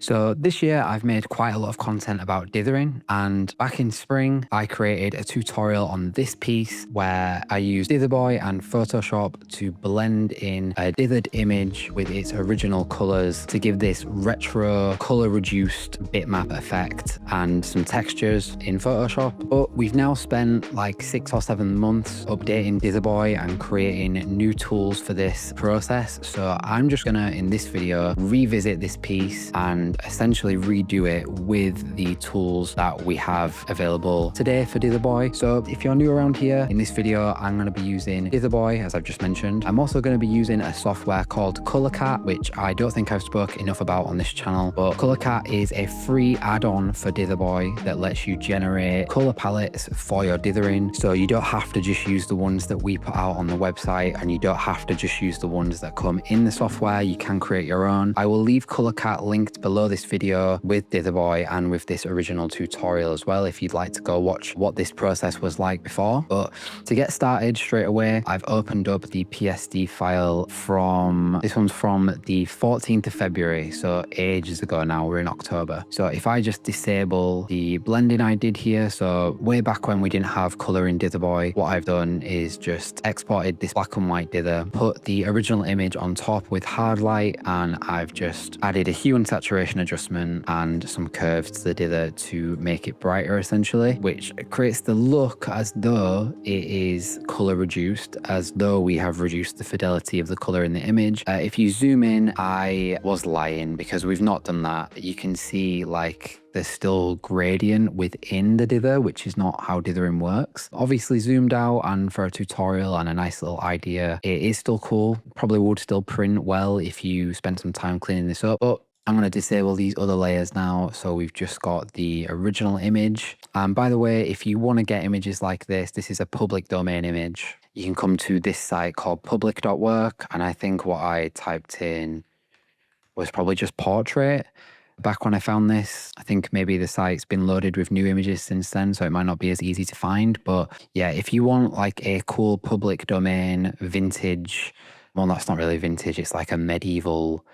So this year I've made quite a lot of content about dithering, and back in spring I created a tutorial on this piece where I used Dither Boy and Photoshop to blend in a dithered image with its original colors to give this retro color reduced bitmap effect and some textures in Photoshop. But we've now spent like 6 or 7 months updating Dither Boy and creating new tools for this process. So I'm just gonna, in this video, revisit this piece and essentially redo it with the tools that we have available today for Dither Boy. So if you're new around here, in this video I'm going to be using Dither Boy, as I've just mentioned. I'm also going to be using a software called ColorCat, which I don't think I've spoke enough about on this channel, but ColorCat is a free add-on for Dither Boy that lets you generate color palettes for your dithering. So you don't have to just use the ones that we put out on the website, and you don't have to just use the ones that come in the software. You can create your own. I will leave ColorCat linked below this video with Dither Boy and with this original tutorial as well, if you'd like to go watch what this process was like before. But to get started straight away, I've opened up the PSD file from, this one's from the 14th of February, so ages ago now. We're in October. So if I just disable the blending I did here, so way back when we didn't have color in Dither Boy, what I've done is just exported this black and white dither, put the original image on top with hard light, and I've just added a hue and saturation adjustment and some curves to the dither to make it brighter essentially, which creates the look as though it is color reduced, as though we have reduced the fidelity of the color in the image. If you zoom in, I was lying because we've not done that. You can see like there's still gradient within the dither, which is not how dithering works. Obviously zoomed out and for a tutorial and a nice little idea, it is still cool. Probably would still print well if you spent some time cleaning this up, but I'm going to disable these other layers now. So we've just got the original image. And by the way, if you want to get images like this is a public domain image. You can come to this site called public.work. And I think what I typed in was probably just portrait. Back when I found this, I think maybe the site's been loaded with new images since then, so it might not be as easy to find. But yeah, if you want like a cool public domain vintage, well, that's not really vintage, it's like a medieval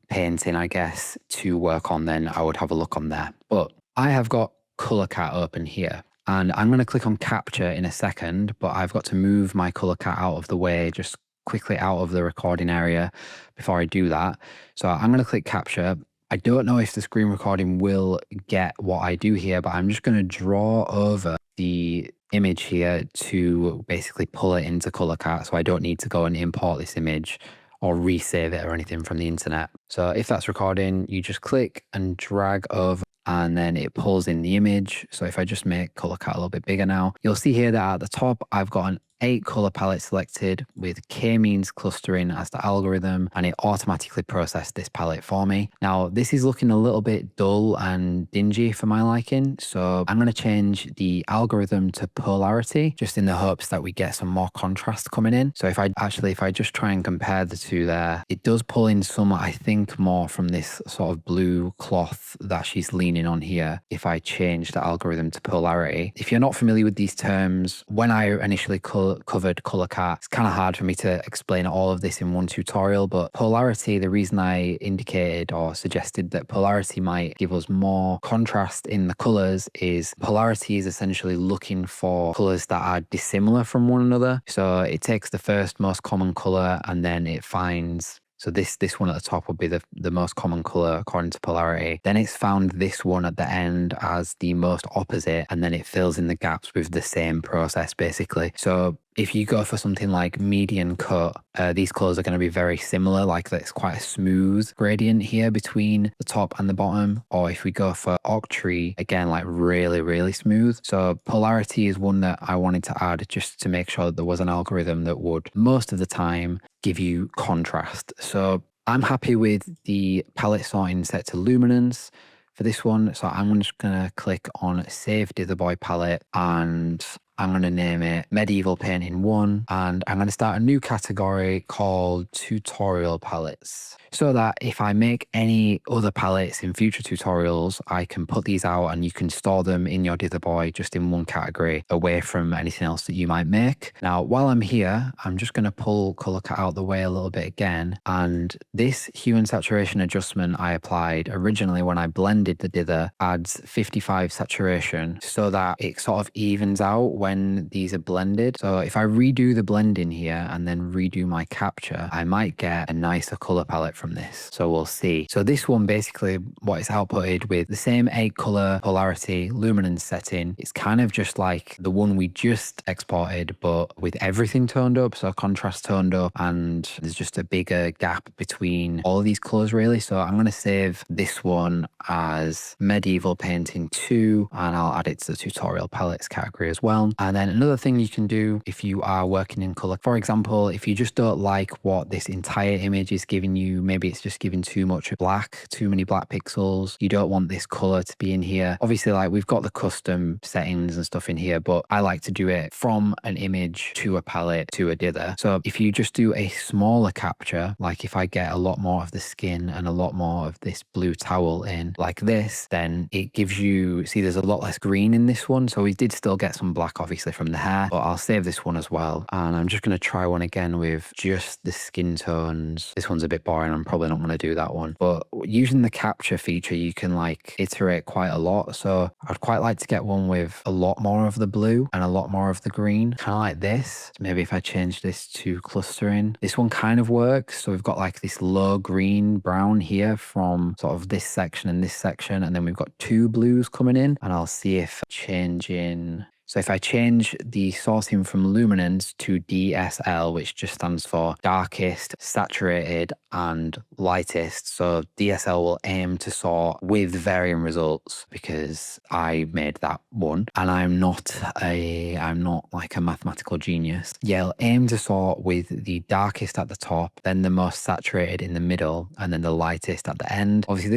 painting, I guess, to work on, then I would have a look on there. But I have got ColorCat open here, and I'm going to click on capture in a second, but I've got to move my ColorCat out of the way, just quickly out of the recording area before I do that. So I'm going to click capture. I don't know if the screen recording will get what I do here, but I'm just going to draw over the image here to basically pull it into ColorCat, so I don't need to go and import this image or resave it or anything from the internet. So if that's recording, you just click and drag over and then it pulls in the image. So if I just make ColorCat a little bit bigger now, you'll see here that at the top, I've got an 8 color palette selected with k-means clustering as the algorithm, and it automatically processed this palette for me. Now this is looking a little bit dull and dingy for my liking, so I'm going to change the algorithm to polarity just in the hopes that we get some more contrast coming in. So if I just try and compare the two there, it does pull in some, I think, more from this sort of blue cloth that she's leaning on here if I change the algorithm to polarity. If you're not familiar with these terms, when I initially covered ColorCat, it's kind of hard for me to explain all of this in one tutorial, but polarity, the reason I indicated or suggested that polarity might give us more contrast in the colors is polarity is essentially looking for colors that are dissimilar from one another. So it takes the first most common color and then it finds, so this one at the top would be the most common color according to polarity. Then it's found this one at the end as the most opposite, and then it fills in the gaps with the same process basically. So if you go for something like median cut, these colors are going to be very similar, like that's quite a smooth gradient here between the top and the bottom. Or if we go for octree, again, like really, really smooth. So polarity is one that I wanted to add just to make sure that there was an algorithm that would most of the time give you contrast. So I'm happy with the palette sorting set to luminance for this one. So I'm just going to click on Save Dither Boy palette, and I'm going to name it Medieval Painting 1, and I'm going to start a new category called Tutorial Palettes, so that if I make any other palettes in future tutorials, I can put these out and you can store them in your Dither Boy just in one category away from anything else that you might make. Now, while I'm here, I'm just going to pull color cut out the way a little bit again. And this hue and saturation adjustment I applied originally when I blended the Dither adds 55 saturation so that it sort of evens out when these are blended. So if I redo the blending here and then redo my capture, I might get a nicer color palette from this. So we'll see. So this one basically what it's outputted with the same 8 color polarity luminance setting. It's kind of just like the one we just exported, but with everything toned up, so contrast toned up, and there's just a bigger gap between all of these colors really. So I'm going to save this one as Medieval Painting 2 and I'll add it to the tutorial palettes category as well. And then another thing you can do if you are working in color, for example, if you just don't like what this entire image is giving you, maybe it's just giving too much black, too many black pixels, you don't want this color to be in here. Obviously, like we've got the custom settings and stuff in here, but I like to do it from an image to a palette to a dither. So if you just do a smaller capture, like if I get a lot more of the skin and a lot more of this blue towel in like this, then it gives you, see there's a lot less green in this one. So we did still get some black obviously from the hair, but I'll save this one as well. And I'm just going to try one again with just the skin tones. This one's a bit boring. I'm probably not going to do that one, but using the capture feature, you can like iterate quite a lot. So I'd quite like to get one with a lot more of the blue and a lot more of the green, kind of like this. Maybe if I change this to clustering, this one kind of works. So we've got like this low green brown here from sort of this section and this section, and then we've got 2 blues coming in, and I'll see if changing. So if I change the sourcing from luminance to DSL, which just stands for darkest, saturated, and lightest. So DSL will aim to sort with varying results because I made that one. And I'm not like a mathematical genius. Yeah, it'll aim to sort with the darkest at the top, then the most saturated in the middle, and then the lightest at the end. Obviously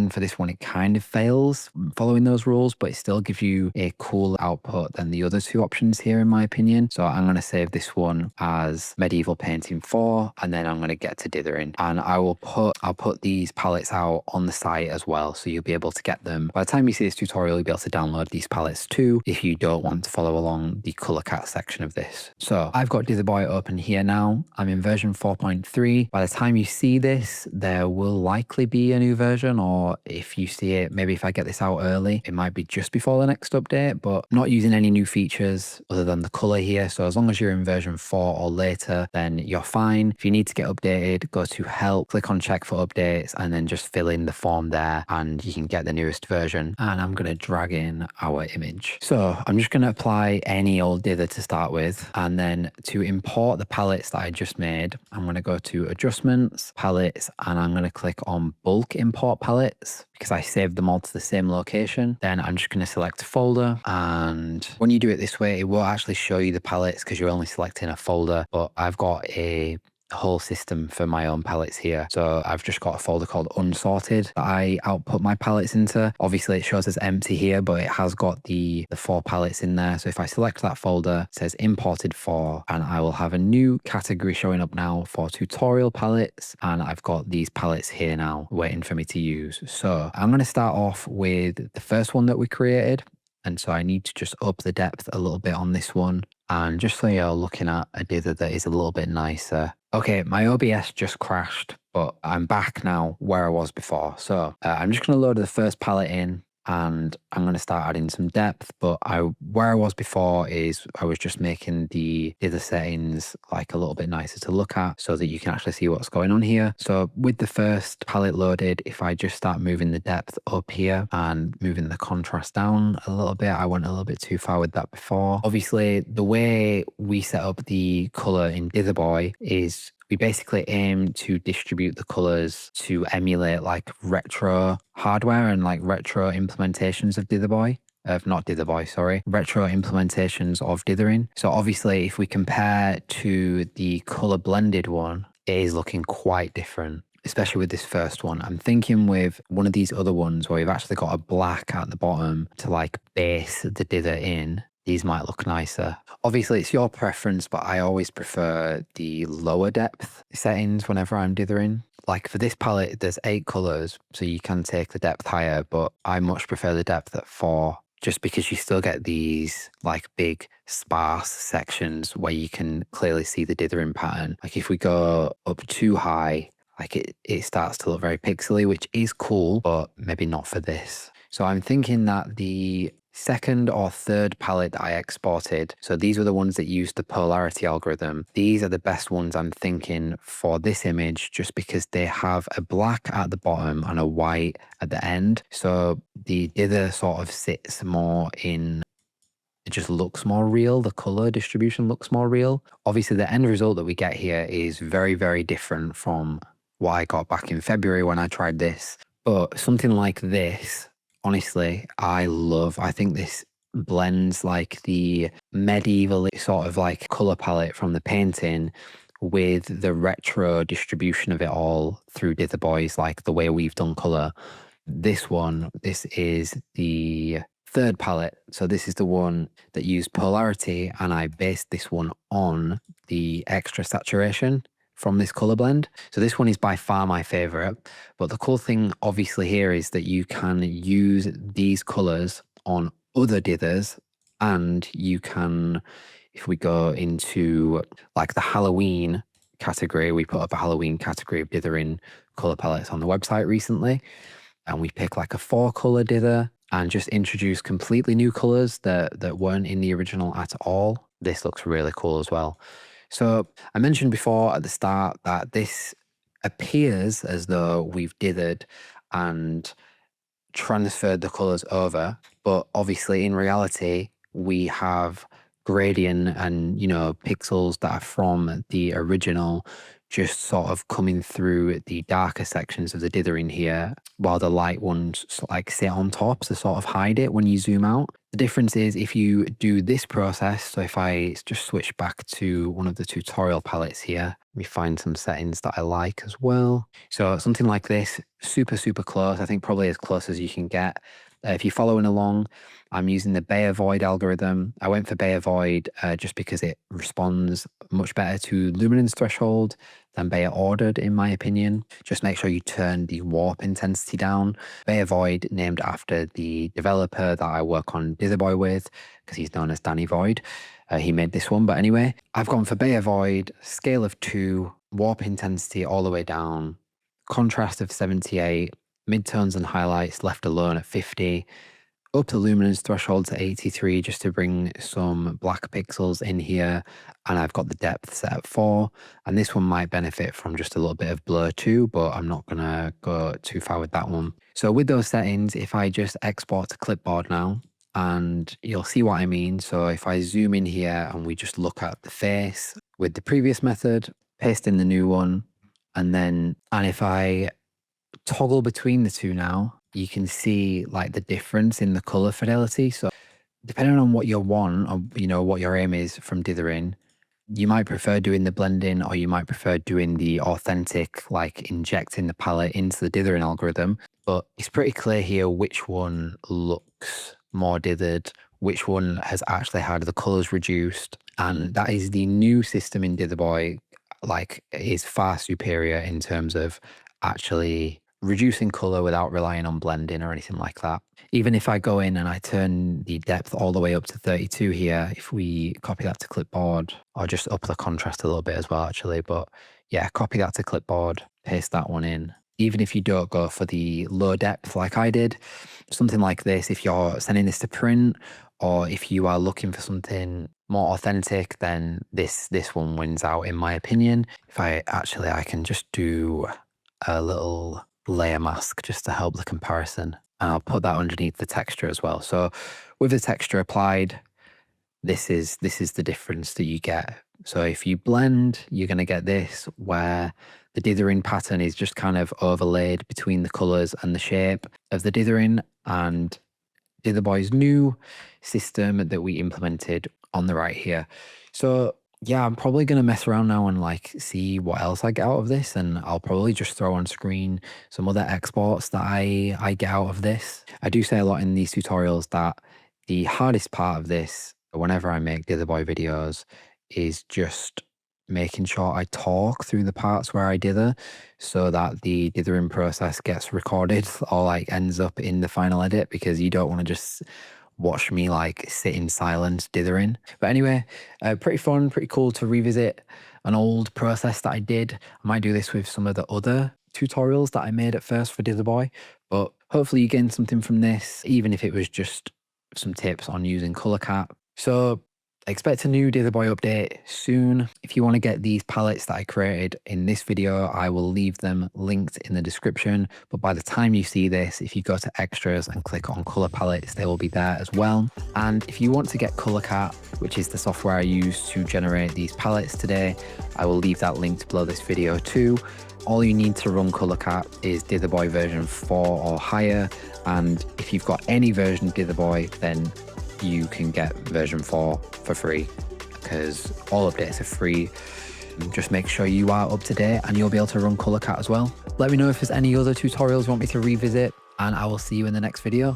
for this one, it kind of fails following those rules, but it still gives you a cool output than the other 2 options here in my opinion. So I'm going to save this one as Medieval Painting 4, and then I'm going to get to dithering, and I'll put these palettes out on the site as well, so you'll be able to get them. By the time you see this tutorial, you'll be able to download these palettes too if you don't want to follow along the color cat section of this. So I've got Dither Boy open here now. I'm in version 4.3. By the time you see this, there will likely be a new version, or if you see it, maybe if I get this out early, it might be just before the next update, but I'm not using any new features other than the color here. So as long as you're in version 4 or later, then you're fine. If you need to get updated, go to help, click on check for updates, and then just fill in the form there and you can get the newest version. And I'm going to drag in our image. So I'm just going to apply any old dither to start with, and then to import the palettes that I just made, I'm going to go to adjustments, palettes, and I'm going to click on bulk import palettes because I saved them all to the same location. Then I'm just going to select folder, and when you do it this way, it won't actually show you the palettes because you're only selecting a folder, but I've got a whole system for my own palettes here. So I've just got a folder called unsorted that I output my palettes into. Obviously it shows as empty here, but it has got the 4 palettes in there. So if I select that folder, it says imported for, and I will have a new category showing up now for tutorial palettes. And I've got these palettes here now waiting for me to use. So I'm going to start off with the first one that we created. And so I need to just up the depth a little bit on this one. And just so you're looking at a dither that is a little bit nicer. Okay, my OBS just crashed, but I'm back now where I was before. So I'm just going to load the first palette in, and I'm going to start adding some depth. But where I was before is I was just making the dither settings like a little bit nicer to look at so that you can actually see what's going on here. So with the first palette loaded, if I just start moving the depth up here and moving the contrast down a little bit, I went a little bit too far with that before. Obviously, the way we set up the color in Dither Boy is we basically aim to distribute the colors to emulate like retro hardware and like retro implementations of Dither Boy. Not Dither Boy, sorry, retro implementations of dithering. So obviously if we compare to the color blended one, it is looking quite different, especially with this first one. I'm thinking with one of these other ones where we've actually got a black at the bottom to like base the dither in, these might look nicer. Obviously, it's your preference, but I always prefer the lower depth settings whenever I'm dithering. Like for this palette, there's 8 colors, so you can take the depth higher, but I much prefer the depth at 4, just because you still get these like big sparse sections where you can clearly see the dithering pattern. Like if we go up too high, like it starts to look very pixely, which is cool, but maybe not for this. So I'm thinking that the second or third palette that I exported, so these were the ones that used the polarity algorithm. These are the best ones I'm thinking for this image, just because they have a black at the bottom and a white at the end. So the dither sort of sits more in, it just looks more real. The color distribution looks more real. Obviously, the end result that we get here is very, very different from what I got back in February when I tried this. But something like this, honestly, I love. I think this blends like the medieval sort of like color palette from the painting with the retro distribution of it all through Dither Boys, like the way we've done color. This one, this is the third palette. So this is the one that used polarity, and I based this one on the extra saturation from this color blend. So this one is by far my favorite. But the cool thing obviously here is that you can use these colors on other dithers, and you can, if we go into like the Halloween category, we put up a Halloween category of dithering color palettes on the website recently, and we pick like a 4-color dither and just introduce completely new colors that weren't in the original at all. This looks really cool as well. So I mentioned before at the start that this appears as though we've dithered and transferred the colors over, but obviously in reality we have gradient and, you know, pixels that are from the original just sort of coming through the darker sections of the dithering here, while the light ones like sit on top to sort of hide it when you zoom out. The difference is if you do this process, so if I just switch back to one of the tutorial palettes here, let me find some settings that I like as well. So something like this, super, super close. I think probably as close as you can get. If you're following along, I'm using the Bay Avoid algorithm. I went for Bay Avoid just because it responds much better to luminance threshold than Bay Ordered, in my opinion. Just make sure you turn the warp intensity down. Bay Avoid, named after the developer that I work on Dither Boy with, because he's known as Danny Void. He made this one. But anyway, I've gone for Bay Avoid, scale of 2, warp intensity all the way down, contrast of 78, midtones and highlights left alone at 50, up the luminance threshold to 83 just to bring some black pixels in here, and I've got the depth set at 4, and this one might benefit from just a little bit of blur too, but I'm not gonna go too far with that one. So with those settings, if I just export to clipboard now, and you'll see what I mean. So if I zoom in here and we just look at the face with the previous method, paste in the new one, and if I toggle between the two now, you can see like the difference in the color fidelity. So depending on what you want, or you know what your aim is from dithering, you might prefer doing the blending, or you might prefer doing the authentic, like injecting the palette into the dithering algorithm. But it's pretty clear here which one looks more dithered, which one has actually had the colors reduced, and that is the new system in Dither Boy. Like, is far superior in terms of actually reducing color without relying on blending or anything like that. Even if I go in and I turn the depth all the way up to 32 here, if we copy that to clipboard, or just up the contrast a little bit as well, actually. But yeah, copy that to clipboard, paste that one in. Even if you don't go for the low depth like I did, something like this, if you're sending this to print, or if you are looking for something more authentic, then this one wins out in my opinion. If I can just do a little layer mask just to help the comparison, and I'll put that underneath the texture as well. So with the texture applied, this is the difference that you get. So if you blend, you're going to get this, where the dithering pattern is just kind of overlaid between the colors and the shape of the dithering, and Dither Boy's new system that we implemented on the right here. So yeah, I'm probably going to mess around now and like see what else I get out of this, and I'll probably just throw on screen some other exports that I get out of this. I do say a lot in these tutorials that the hardest part of this, whenever I make Dither Boy videos is just making sure I talk through the parts where I dither so that the dithering process gets recorded or like ends up in the final edit, because you don't want to just watch me like sit in silence dithering. But anyway, pretty fun, pretty cool to revisit an old process that I did. I might do this with some of the other tutorials that I made at first for Dither Boy, but hopefully you gained something from this, even if it was just some tips on using ColorCat. So expect a new Dither Boy update soon. If you want to get these palettes that I created in this video, I will leave them linked in the description. But by the time you see this, if you go to extras and click on color palettes, they will be there as well. And if you want to get ColorCat, which is the software I use to generate these palettes today, I will leave that linked below this video too. All you need to run ColorCat is Dither Boy version 4 or higher. And if you've got any version of Dither Boy, then you can get version 4 for free, because all updates are free. Just make sure you are up to date and you'll be able to run ColorCat as well. Let me know if there's any other tutorials you want me to revisit, and I will see you in the next video.